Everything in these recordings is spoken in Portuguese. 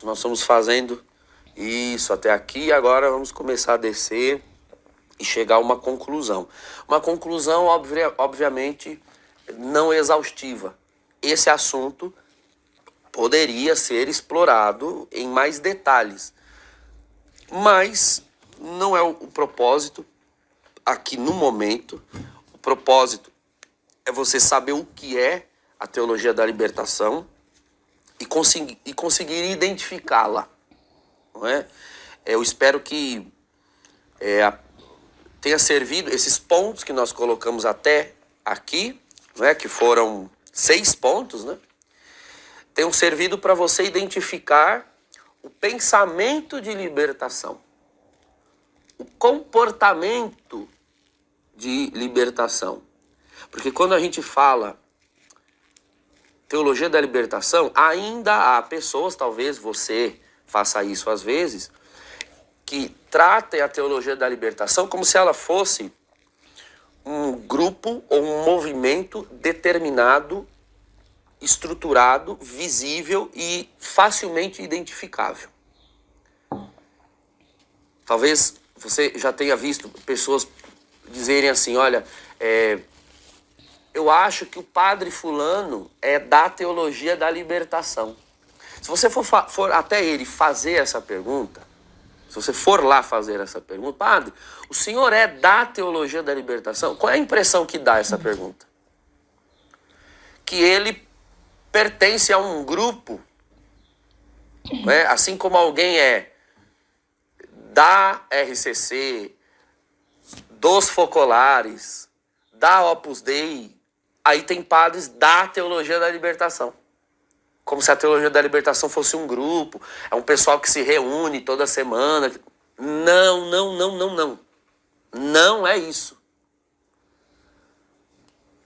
Nós estamos fazendo isso até aqui, agora vamos começar a descer e chegar a uma conclusão. Uma conclusão, obviamente, não exaustiva. Esse assunto poderia ser explorado em mais detalhes, mas não é o propósito aqui no momento. O propósito é você saber o que é a teologia da libertação e conseguir identificá-la, não é? Eu espero que tenha servido esses pontos que nós colocamos até aqui, né, que foram 6 pontos, né, tenham servido para você identificar o pensamento de libertação, o comportamento de libertação. Porque quando a gente fala teologia da libertação, ainda há pessoas, talvez você faça isso às vezes, que tratem a teologia da libertação como se ela fosse um grupo ou um movimento determinado, estruturado, visível e facilmente identificável. Talvez você já tenha visto pessoas dizerem assim, olha, eu acho que o padre fulano é da teologia da libertação. Se você for até ele fazer essa pergunta, se você for lá fazer essa pergunta, padre, o senhor é da teologia da libertação? Qual é a impressão que dá essa pergunta? Que ele pertence a um grupo, né? Assim como alguém é da RCC, dos Focolares, da Opus Dei, aí tem padres da teologia da libertação. Como se a teologia da libertação fosse um grupo, é um pessoal que se reúne toda semana. Não. Não é isso.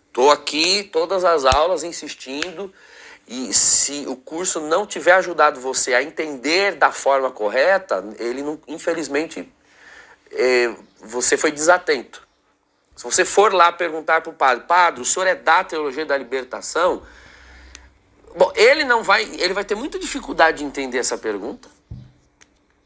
Estou aqui todas as aulas insistindo, e se o curso não tiver ajudado você a entender da forma correta, ele não, infelizmente, você foi desatento. Se você for lá perguntar para o padre, o senhor é da teologia da libertação? Bom, ele vai ter muita dificuldade de entender essa pergunta,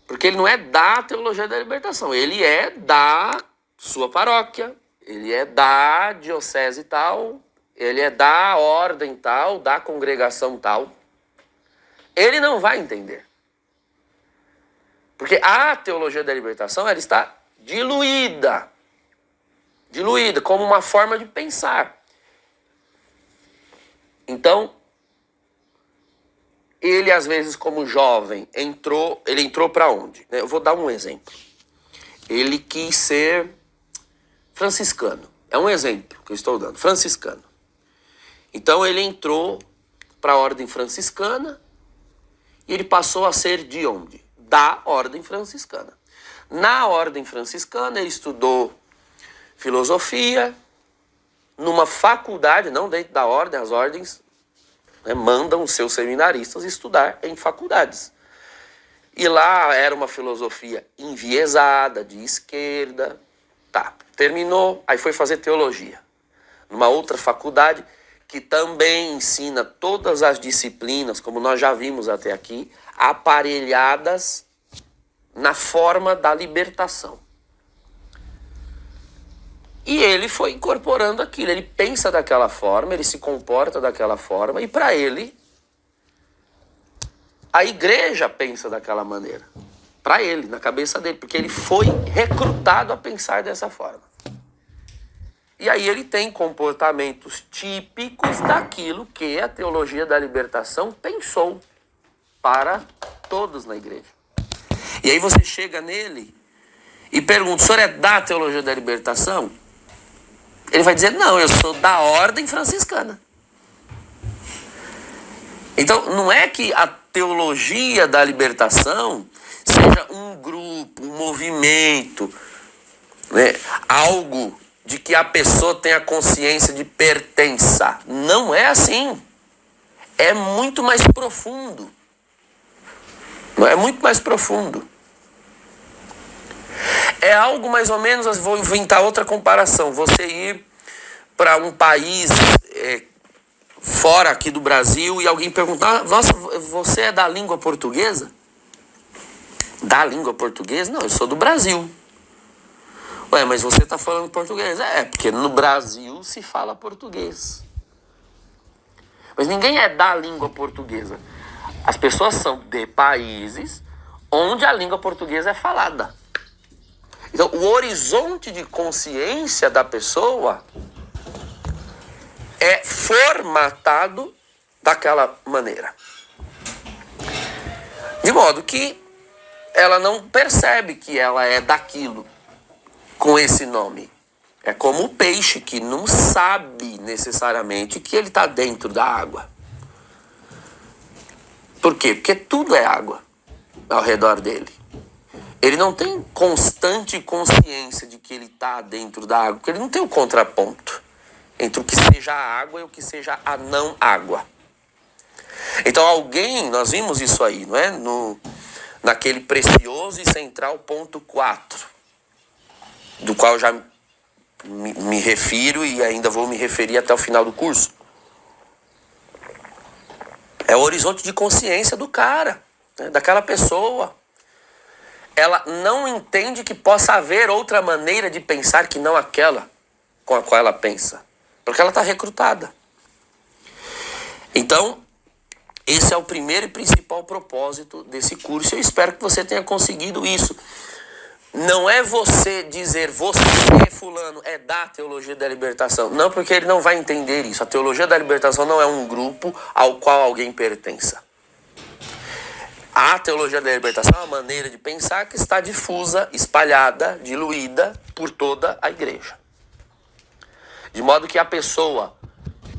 porque ele não é da teologia da libertação, ele é da sua paróquia, ele é da diocese tal, ele é da ordem tal, da congregação tal. Ele não vai entender. Porque a teologia da libertação, ela está diluída como uma forma de pensar. Então, ele às vezes como jovem entrou para onde? Eu vou dar um exemplo. Ele quis ser franciscano. É um exemplo que eu estou dando, franciscano. Então ele entrou para a ordem franciscana e ele passou a ser de onde? Da ordem franciscana. Na ordem franciscana ele estudou filosofia numa faculdade, não dentro da ordem, as ordens mandam os seus seminaristas estudar em faculdades. E lá era uma filosofia enviesada, de esquerda. Tá, terminou, aí foi fazer teologia. Numa outra faculdade que também ensina todas as disciplinas, como nós já vimos até aqui, aparelhadas na forma da libertação. E ele foi incorporando aquilo, ele pensa daquela forma, ele se comporta daquela forma, e para ele, a igreja pensa daquela maneira. Para ele, na cabeça dele, porque ele foi recrutado a pensar dessa forma. E aí ele tem comportamentos típicos daquilo que a teologia da libertação pensou para todos na igreja. E aí você chega nele e pergunta, o senhor é da teologia da libertação? Ele vai dizer, não, eu sou da ordem franciscana. Então, não é que a teologia da libertação seja um grupo, um movimento, né? Algo de que a pessoa tenha consciência de pertença. Não é assim. É muito mais profundo. É muito mais profundo. É algo mais ou menos, vou inventar outra comparação. Você ir para um país fora aqui do Brasil e alguém perguntar, nossa, você é da língua portuguesa? Da língua portuguesa? Não, eu sou do Brasil. Ué, mas você está falando português? É, porque no Brasil se fala português. Mas ninguém é da língua portuguesa. As pessoas são de países onde a língua portuguesa é falada. Então, o horizonte de consciência da pessoa é formatado daquela maneira. De modo que ela não percebe que ela é daquilo com esse nome. É como o peixe que não sabe necessariamente que ele está dentro da água. Por quê? Porque tudo é água ao redor dele. Ele não tem constante consciência de que ele está dentro da água, porque ele não tem o contraponto entre o que seja a água e o que seja a não água. Então nós vimos isso aí, não é? Naquele precioso e central ponto 4, do qual eu já me refiro e ainda vou me referir até o final do curso. É o horizonte de consciência do cara, né? Daquela pessoa. Ela não entende que possa haver outra maneira de pensar que não aquela com a qual ela pensa. Porque ela está recrutada. Então, esse é o primeiro e principal propósito desse curso. Eu espero que você tenha conseguido isso. Não é você dizer, você, fulano, é da teologia da libertação. Não, porque ele não vai entender isso. A teologia da libertação não é um grupo ao qual alguém pertença. A teologia da libertação é uma maneira de pensar que está difusa, espalhada, diluída por toda a igreja. De modo que a pessoa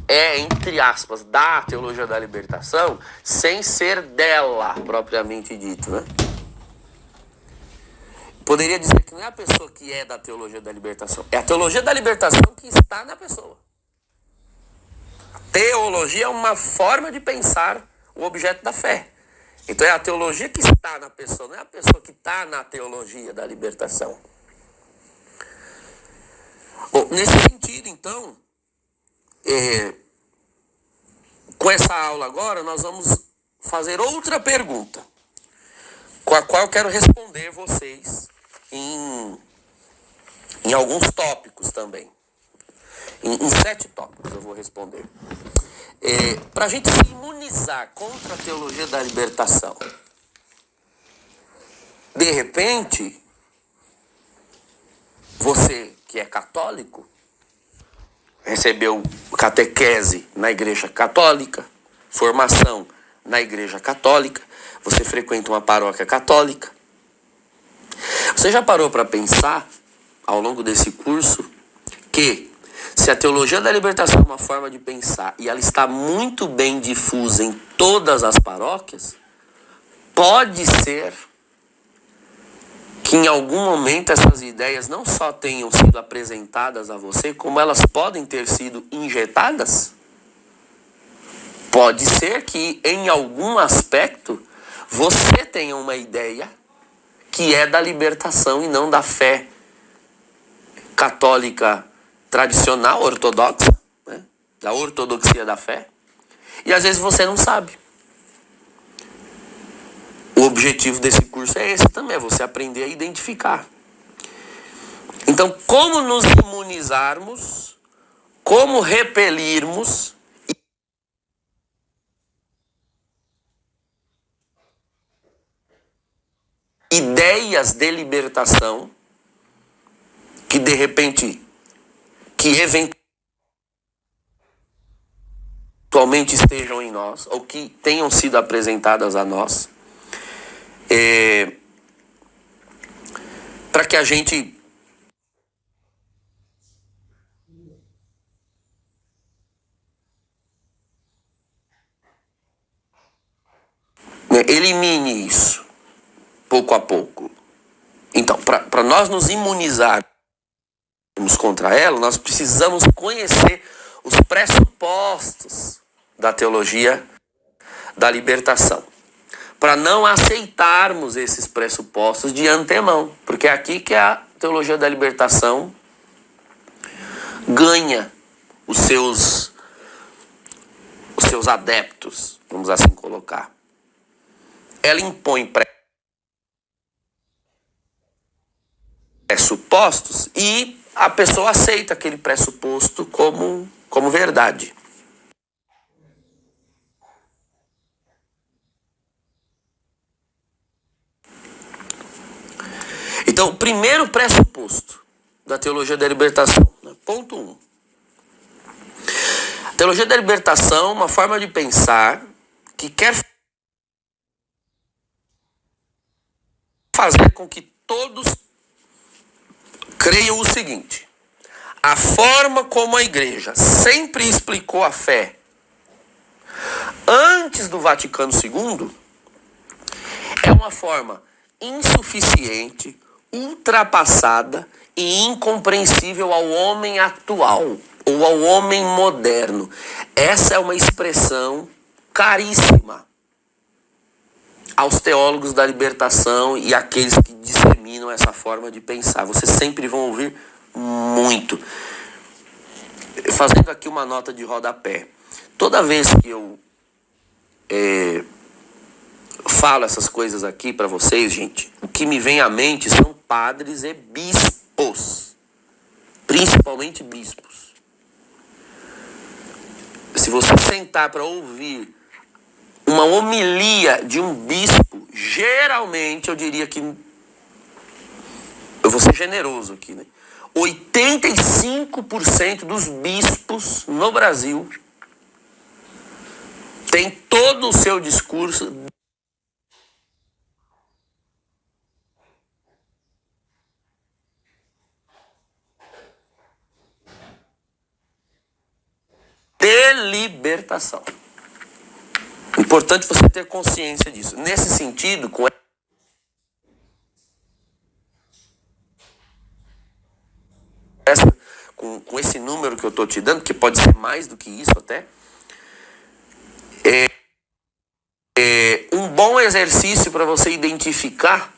é, entre aspas, da teologia da libertação, sem ser dela, propriamente dito, né? Poderia dizer que não é a pessoa que é da teologia da libertação, é a teologia da libertação que está na pessoa. A teologia é uma forma de pensar o objeto da fé. Então é a teologia que está na pessoa, não é a pessoa que está na teologia da libertação. Bom, nesse sentido, então, com essa aula agora, nós vamos fazer outra pergunta, com a qual eu quero responder vocês em alguns tópicos também. Em 7 tópicos eu vou responder. Para a gente se imunizar contra a teologia da libertação. De repente, você que é católico, recebeu catequese na igreja católica, formação na igreja católica, você frequenta uma paróquia católica. Você já parou para pensar, ao longo desse curso, que se a teologia da libertação é uma forma de pensar e ela está muito bem difusa em todas as paróquias, pode ser que em algum momento essas ideias não só tenham sido apresentadas a você, como elas podem ter sido injetadas? Pode ser que em algum aspecto você tenha uma ideia que é da libertação e não da fé católica tradicional, ortodoxa, né? Da ortodoxia da fé. E às vezes você não sabe. O objetivo desse curso é esse também, é você aprender a identificar. Então, como nos imunizarmos, como repelirmos ideias de libertação que de repente, que eventualmente estejam em nós, ou que tenham sido apresentadas a nós, para que a gente elimine isso, pouco a pouco. Então, para nós nos imunizarmos contra ela, nós precisamos conhecer os pressupostos da teologia da libertação, para não aceitarmos esses pressupostos de antemão, porque é aqui que a teologia da libertação ganha os seus adeptos, vamos assim colocar. Ela impõe pressupostos e a pessoa aceita aquele pressuposto como verdade. Então, o primeiro pressuposto da teologia da libertação, né? Ponto 1. A teologia da libertação é uma forma de pensar que quer fazer com que todos creiam o seguinte: a forma como a igreja sempre explicou a fé antes do Vaticano II é uma forma insuficiente, ultrapassada e incompreensível ao homem atual ou ao homem moderno. Essa é uma expressão caríssima aos teólogos da libertação e àqueles que disseminam essa forma de pensar. Vocês sempre vão ouvir muito. Fazendo aqui uma nota de rodapé. Toda vez que eu falo essas coisas aqui para vocês, gente, o que me vem à mente são padres e bispos. Principalmente bispos. Se você sentar para ouvir uma homilia de um bispo, geralmente eu diria que, eu vou ser generoso aqui, né? 85% dos bispos no Brasil tem todo o seu discurso de libertação. Importante você ter consciência disso. Nesse sentido, com esse número que eu estou te dando, que pode ser mais do que isso até, um bom exercício para você identificar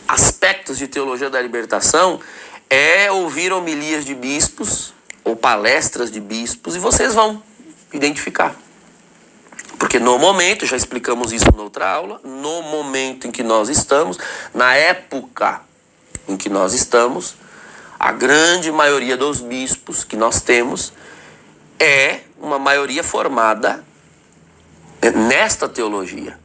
aspectos de teologia da libertação é ouvir homilias de bispos ou palestras de bispos, e vocês vão identificar. Porque no momento, já explicamos isso na outra aula, no momento em que nós estamos, na época em que nós estamos, a grande maioria dos bispos que nós temos é uma maioria formada nesta teologia.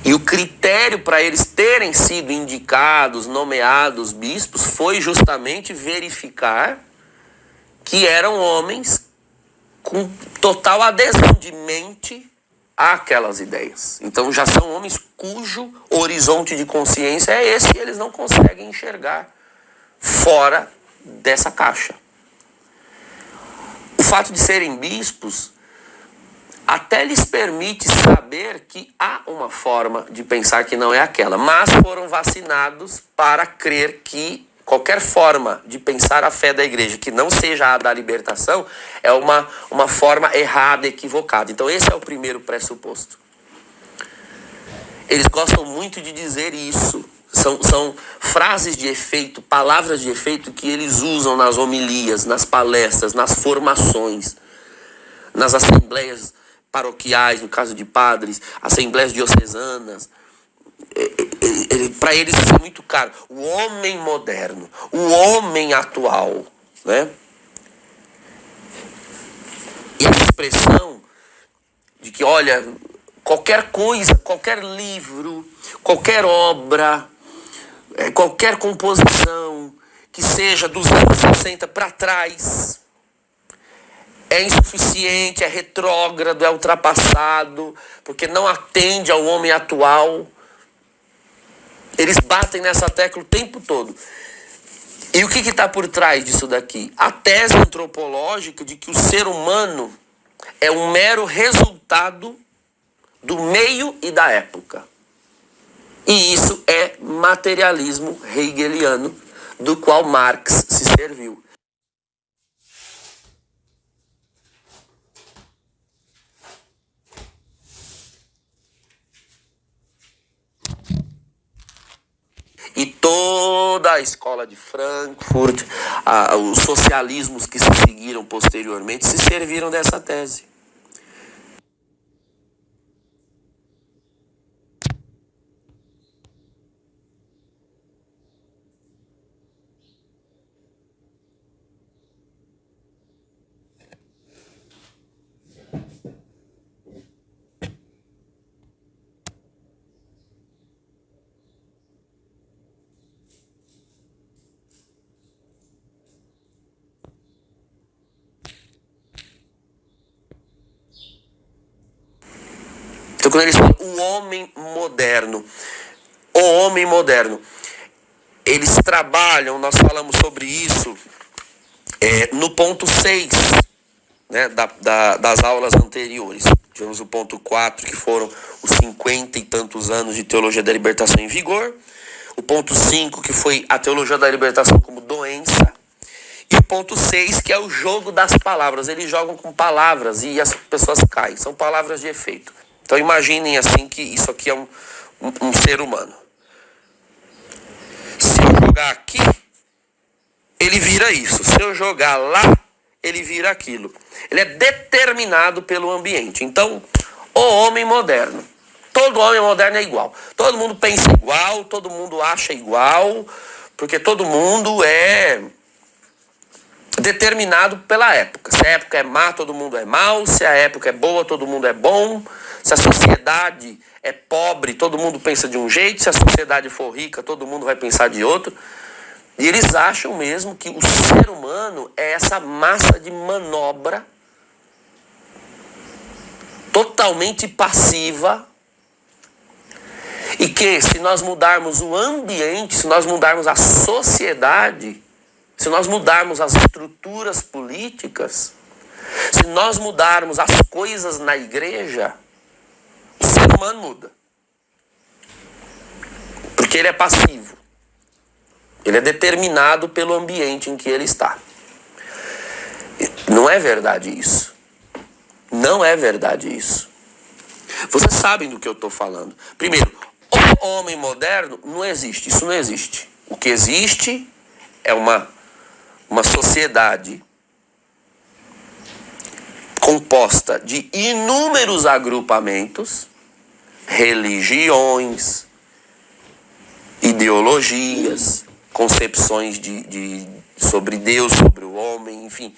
E o critério para eles terem sido indicados, nomeados bispos, foi justamente verificar que eram homens com total adesão de mente àquelas ideias. Então já são homens cujo horizonte de consciência é esse e eles não conseguem enxergar fora dessa caixa. O fato de serem bispos até lhes permite saber que há uma forma de pensar que não é aquela, mas foram vacinados para crer que qualquer forma de pensar a fé da igreja que não seja a da libertação é uma forma errada, equivocada. Então esse é o primeiro pressuposto. Eles gostam muito de dizer isso. São frases de efeito, palavras de efeito que eles usam nas homilias, nas palestras, nas formações, nas assembleias paroquiais, no caso de padres, assembleias diocesanas. Para eles isso é muito caro. O homem moderno, o homem atual, né? E a expressão de que, olha, qualquer coisa, qualquer livro, qualquer obra, qualquer composição que seja dos anos 60 para trás é insuficiente, é retrógrado, é ultrapassado, porque não atende ao homem atual. Eles batem nessa tecla o tempo todo. E o que está por trás disso daqui? A tese antropológica de que o ser humano é um mero resultado do meio e da época. E isso é materialismo hegeliano, do qual Marx se serviu. E toda a escola de Frankfurt, os socialismos que se seguiram posteriormente, se serviram dessa tese. Então quando eles falam o homem moderno, eles trabalham, nós falamos sobre isso no ponto 6, né, das aulas anteriores. Tivemos o ponto 4, que foram os 50 e tantos anos de teologia da libertação em vigor. O ponto 5, que foi a teologia da libertação como doença. E o ponto 6, que é o jogo das palavras. Eles jogam com palavras e as pessoas caem. São palavras de efeito. Então imaginem assim que isso aqui é um ser humano. Se eu jogar aqui, ele vira isso. Se eu jogar lá, ele vira aquilo. Ele é determinado pelo ambiente. Então, o homem moderno. Todo homem moderno é igual. Todo mundo pensa igual, todo mundo acha igual, porque todo mundo é determinado pela época. Se a época é má, todo mundo é mau. Se a época é boa, todo mundo é bom. Se a sociedade é pobre, todo mundo pensa de um jeito. Se a sociedade for rica, todo mundo vai pensar de outro. E eles acham mesmo que o ser humano é essa massa de manobra totalmente passiva, e que se nós mudarmos o ambiente, se nós mudarmos a sociedade, se nós mudarmos as estruturas políticas, se nós mudarmos as coisas na igreja, o ser humano muda. Porque ele é passivo. Ele é determinado pelo ambiente em que ele está. Não é verdade isso. Não é verdade isso. Vocês sabem do que eu estou falando. Primeiro, o homem moderno não existe. Isso não existe. O que existe é uma sociedade composta de inúmeros agrupamentos, religiões, ideologias, concepções sobre Deus, sobre o homem, enfim.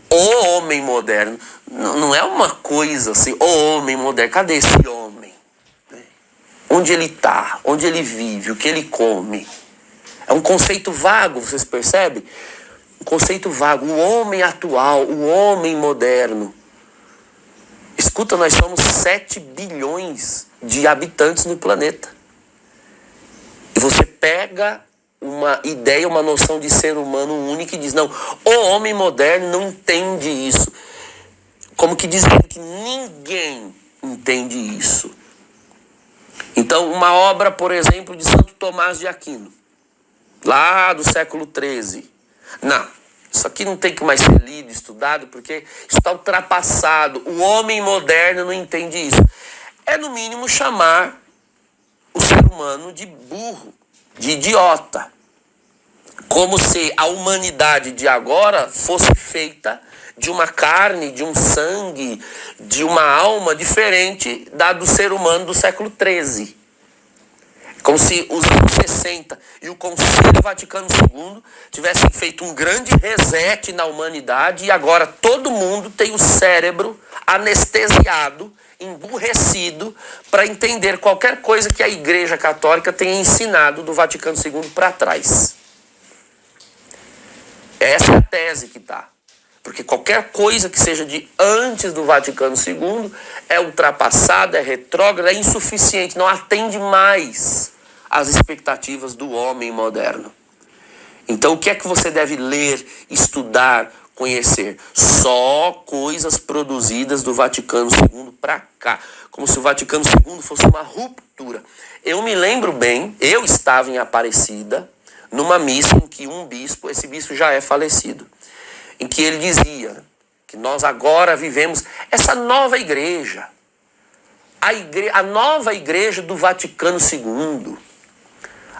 O homem moderno não é uma coisa assim, o homem moderno, cadê esse homem? Onde ele está? Onde ele vive? O que ele come? É um conceito vago, vocês percebem? Um conceito vago. O homem atual, o homem moderno. Escuta, nós somos 7 bilhões de habitantes no planeta. E você pega uma ideia, uma noção de ser humano único e diz, não, o homem moderno não entende isso. Como que dizendo que ninguém entende isso. Então, uma obra, por exemplo, de Santo Tomás de Aquino, lá do século XIII. Não, isso aqui não tem que mais ser lido, estudado, porque isso está ultrapassado. O homem moderno não entende isso. É, no mínimo, chamar o ser humano de burro, de idiota. Como se a humanidade de agora fosse feita de uma carne, de um sangue, de uma alma diferente da do ser humano do século XIII. Como se os anos 60 e o Concílio Vaticano II tivessem feito um grande reset na humanidade e agora todo mundo tem o cérebro anestesiado, emburrecido, para entender qualquer coisa que a Igreja Católica tenha ensinado do Vaticano II para trás. Essa é a tese que está. Porque qualquer coisa que seja de antes do Vaticano II é ultrapassada, é retrógrada, é insuficiente, não atende mais às expectativas do homem moderno. Então, o que é que você deve ler, estudar, conhecer? Só coisas produzidas do Vaticano II para cá. Como se o Vaticano II fosse uma ruptura. Eu me lembro bem, eu estava em Aparecida, numa missa em que um bispo, esse bispo já é falecido, em que ele dizia que nós agora vivemos essa nova igreja, a nova igreja do Vaticano II,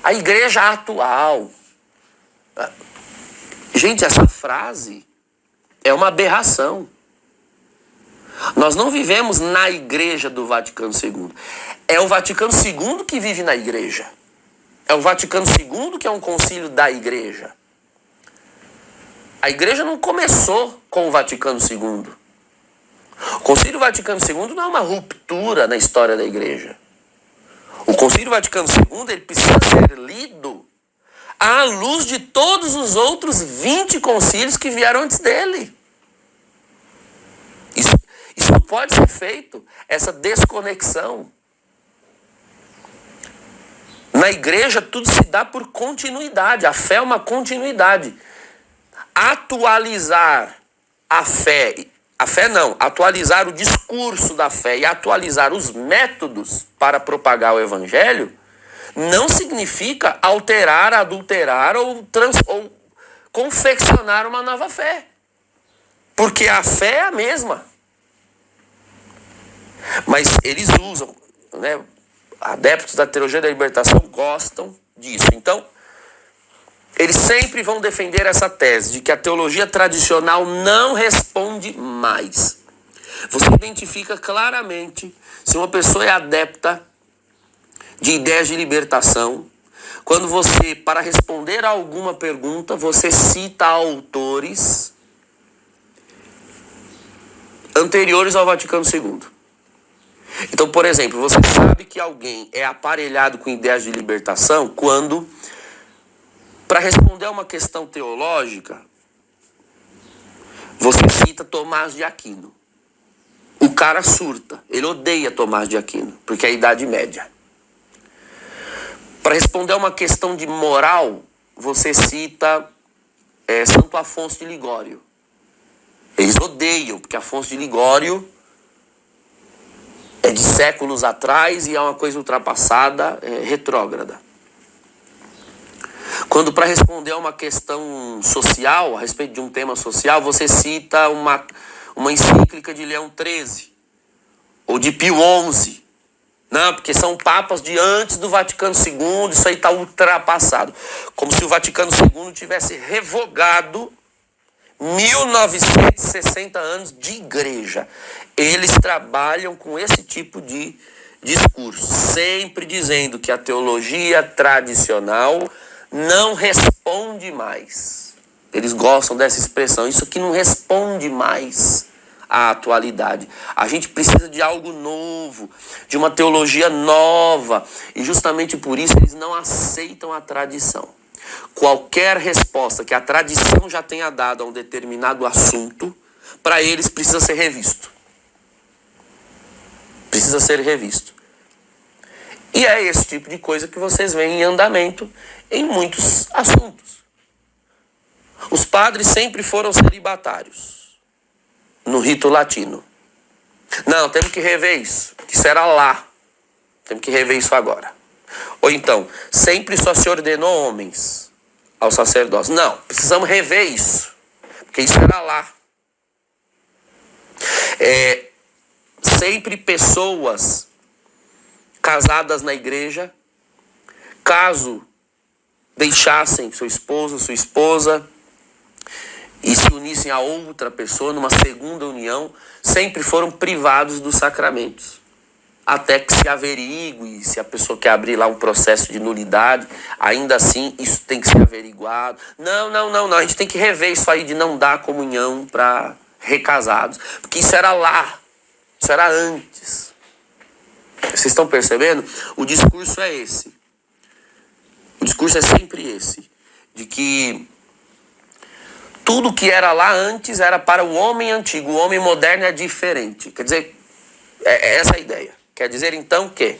a igreja atual. Gente, essa frase é uma aberração. Nós não vivemos na igreja do Vaticano II. É o Vaticano II que vive na igreja. É o Vaticano II que é um concílio da igreja. A igreja não começou com o Vaticano II. O Concílio Vaticano II não é uma ruptura na história da igreja. O Concílio Vaticano II ele precisa ser lido à luz de todos os outros 20 concílios que vieram antes dele. Isso pode ser feito, essa desconexão. Na igreja tudo se dá por continuidade, a fé é uma continuidade. Atualizar a fé não, atualizar o discurso da fé e atualizar os métodos para propagar o evangelho não significa alterar, adulterar ou confeccionar uma nova fé. Porque a fé é a mesma. Mas eles usam, né? Adeptos da teologia da libertação gostam disso. Então, eles sempre vão defender essa tese de que a teologia tradicional não responde mais. Você identifica claramente se uma pessoa é adepta de ideias de libertação quando você, para responder a alguma pergunta, você cita autores anteriores ao Vaticano II. Então, por exemplo, você sabe que alguém é aparelhado com ideias de libertação quando, para responder a uma questão teológica, você cita Tomás de Aquino. O cara surta, ele odeia Tomás de Aquino, porque é a Idade Média. Para responder a uma questão de moral, você cita Santo Afonso de Ligório. Eles odeiam, porque Afonso de Ligório é de séculos atrás e é uma coisa ultrapassada, retrógrada. Quando para responder a uma questão social, a respeito de um tema social, você cita uma encíclica de Leão XIII ou de Pio XI. Não, porque são papas de antes do Vaticano II, isso aí está ultrapassado. Como se o Vaticano II tivesse revogado 1960 anos de igreja. Eles trabalham com esse tipo de discurso, sempre dizendo que a teologia tradicional não responde mais. Eles gostam dessa expressão, isso aqui não responde mais à atualidade. A gente precisa de algo novo, de uma teologia nova, e justamente por isso eles não aceitam a tradição. Qualquer resposta que a tradição já tenha dado a um determinado assunto, para eles precisa ser revisto. Precisa ser revisto. E é esse tipo de coisa que vocês veem em andamento em muitos assuntos. Os padres sempre foram celibatários no rito latino. Não, temos que rever isso. Isso era lá. Temos que rever isso agora. Ou então, sempre só se ordenou homens ao sacerdócio. Não, precisamos rever isso. Porque isso era lá. Sempre pessoas casadas na igreja, caso deixassem seu esposo, sua esposa, e se unissem a outra pessoa numa segunda união, sempre foram privados dos sacramentos. Até que se averigue, se a pessoa quer abrir lá um processo de nulidade, ainda assim isso tem que ser averiguado. Não, a gente tem que rever isso aí de não dar comunhão para recasados. Porque isso era lá, isso era antes. Vocês estão percebendo? O discurso é esse. O discurso é sempre esse. De que tudo que era lá antes era para o homem antigo. O homem moderno é diferente. Quer dizer, é essa a ideia. Quer dizer então que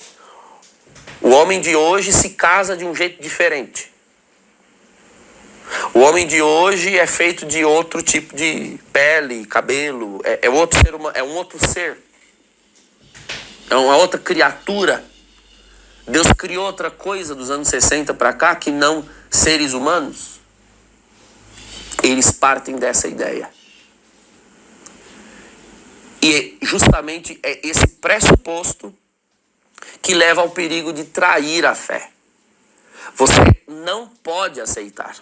o homem de hoje se casa de um jeito diferente. O homem de hoje é feito de outro tipo de pele, cabelo. É outro ser humano, é um outro ser. É uma outra criatura. Deus criou outra coisa dos anos 60 para cá que não seres humanos. Eles partem dessa ideia. E justamente é esse pressuposto que leva ao perigo de trair a fé. Você não pode aceitar.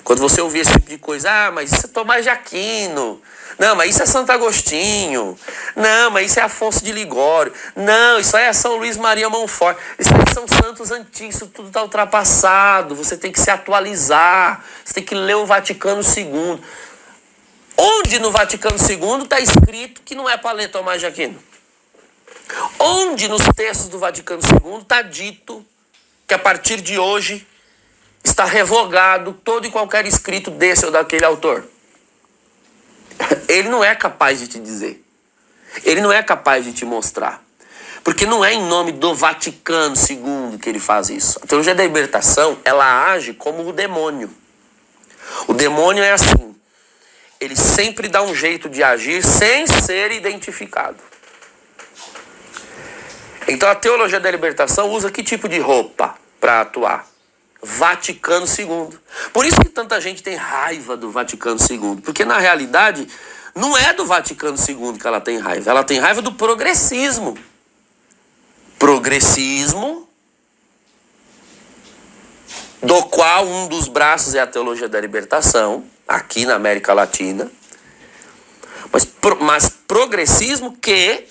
Quando você ouvir esse tipo de coisa, mas isso é Tomás de Aquino. Não, mas isso é Santo Agostinho. Não, mas isso é Afonso de Ligório. Não, isso aí é São Luís Maria Monfort. Isso aí são santos antigos, isso tudo está ultrapassado. Você tem que se atualizar. Você tem que ler o Vaticano II. Onde no Vaticano II está escrito que não é para ler Tomás de Aquino? Onde nos textos do Vaticano II está dito que a partir de hoje está revogado todo e qualquer escrito desse ou daquele autor? Ele não é capaz de te dizer. Ele não é capaz de te mostrar. Porque não é em nome do Vaticano II que ele faz isso. A teologia da libertação, ela age como o demônio. O demônio é assim. Ele sempre dá um jeito de agir sem ser identificado. Então a teologia da libertação usa que tipo de roupa para atuar? Vaticano II. Por isso que tanta gente tem raiva do Vaticano II. Porque na realidade não é do Vaticano II que ela tem raiva. Ela tem raiva do progressismo. Progressismo, do qual um dos braços é a teologia da libertação, aqui na América Latina. Mas progressismo que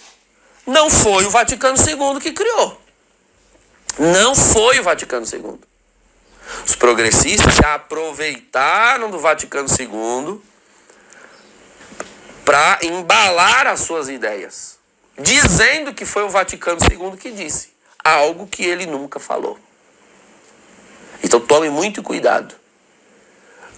não foi o Vaticano II que criou. Não foi o Vaticano II. Os progressistas se aproveitaram do Vaticano II para embalar as suas ideias, dizendo que foi o Vaticano II que disse algo que ele nunca falou. Então tome muito cuidado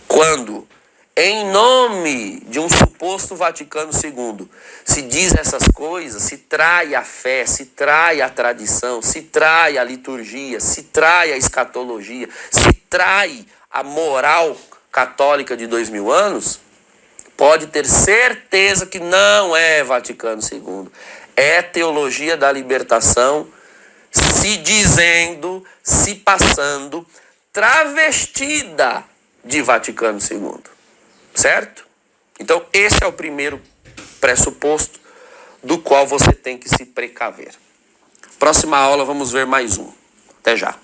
quando, em nome de um suposto Vaticano II, se diz essas coisas, se trai a fé, se trai a tradição, se trai a liturgia, se trai a escatologia, se trai a moral católica de 2000 anos, pode ter certeza que não é Vaticano II. É teologia da libertação se dizendo, se passando, travestida de Vaticano II. Certo? Então, esse é o primeiro pressuposto do qual você tem que se precaver. Próxima aula, vamos ver mais um. Até já.